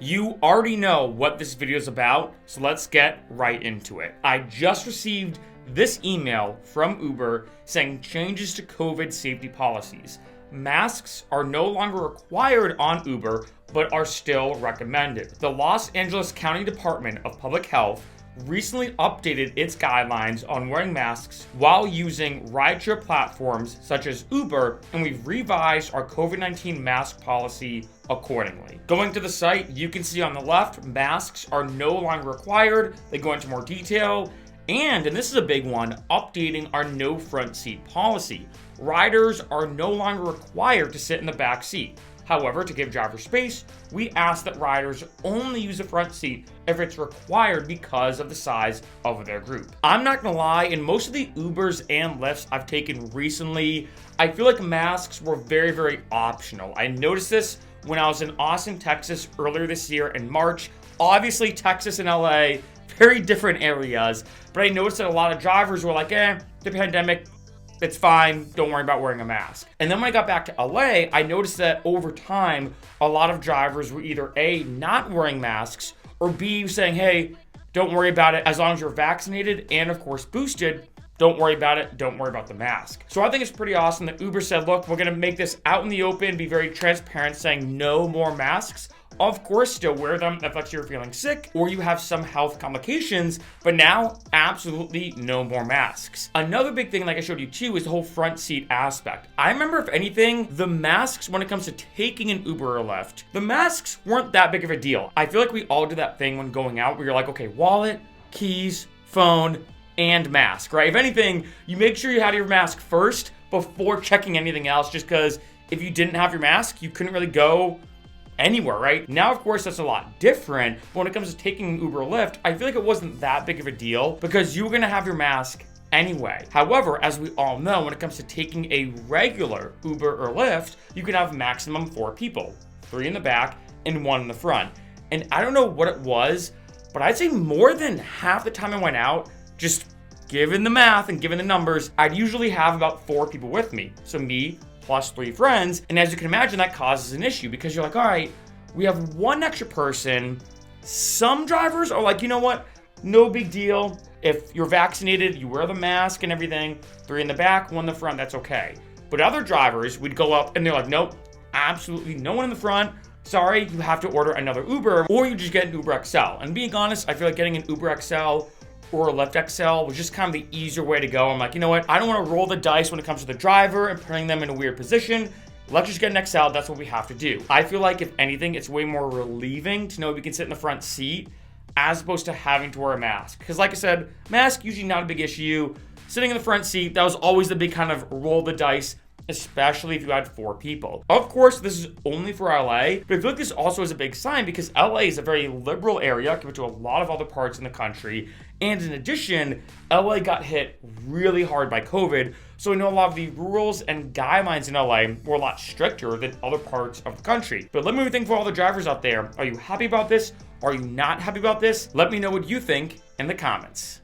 You already know what this video is about, so let's get right into it. I just received this email from Uber saying changes to COVID safety policies. Masks are no longer required on Uber, but are still recommended. The Los Angeles County Department of Public Health recently updated its guidelines on wearing masks while using rideshare platforms such as Uber, and we've revised our COVID-19 mask policy accordingly. Going to the site, you can see on the left, masks are no longer required. They go into more detail. And this is a big one, updating our no front seat policy. Riders are no longer required to sit in the back seat. However, to give drivers space, we ask that riders only use the front seat if it's required because of the size of their group. I'm not gonna lie, in most of the Ubers and Lyfts I've taken recently, I feel like masks were very, very optional. I noticed this when I was in Austin, Texas earlier this year in March. Obviously, Texas and LA, very different areas, but I noticed that a lot of drivers were like, the pandemic, it's fine, don't worry about wearing a mask. And then when I got back to LA, I noticed that over time, a lot of drivers were either A, not wearing masks, or B, saying, hey, don't worry about it as long as you're vaccinated and of course boosted, don't worry about it, don't worry about the mask. So I think it's pretty awesome that Uber said, look, we're gonna make this out in the open, be very transparent, saying no more masks. Of course, still wear them if you're feeling sick or you have some health complications, but now absolutely no more masks. Another big thing, like I showed you too, is the whole front seat aspect. I remember, if anything, the masks, when it comes to taking an Uber or Lyft, the masks weren't that big of a deal. I feel like we all do that thing when going out where you're like, okay, wallet, keys, phone, and mask, right? If anything, you make sure you had your mask first before checking anything else, just because if you didn't have your mask, you couldn't really go anywhere, right? Now, of course, that's a lot different. But when it comes to taking an Uber or Lyft, I feel like it wasn't that big of a deal because you were gonna have your mask anyway. However, as we all know, when it comes to taking a regular Uber or Lyft, you can have maximum 4 people, 3 in the back and 1 in the front. And I don't know what it was, but I'd say more than half the time I went out, just given the math and given the numbers, I'd usually have about 4 people with me. So me, plus 3 friends. And as you can imagine, that causes an issue because you're like, all right, we have 1 extra person. Some drivers are like, you know what? No big deal. If you're vaccinated, you wear the mask and everything. 3 in the back, 1 in the front, that's okay. But other drivers would go up and they're like, nope, absolutely no one in the front. Sorry, you have to order another Uber, or you just get an Uber XL. And being honest, I feel like getting an Uber XL or a Lyft XL was just kind of the easier way to go. I'm like, you know what? I don't want to roll the dice when it comes to the driver and putting them in a weird position. Let's just get an XL. That's what we have to do. I feel like, if anything, it's way more relieving to know we can sit in the front seat as opposed to having to wear a mask. Because like I said, mask usually not a big issue. Sitting in the front seat, that was always the big kind of roll the dice, especially if you had 4 people. Of course, this is only for LA, but I feel like this also is a big sign because LA is a very liberal area compared to a lot of other parts in the country. And in addition, LA got hit really hard by COVID. So I know a lot of the rules and guidelines in LA were a lot stricter than other parts of the country. But let me know what you think for all the drivers out there. Are you happy about this? Are you not happy about this? Let me know what you think in the comments.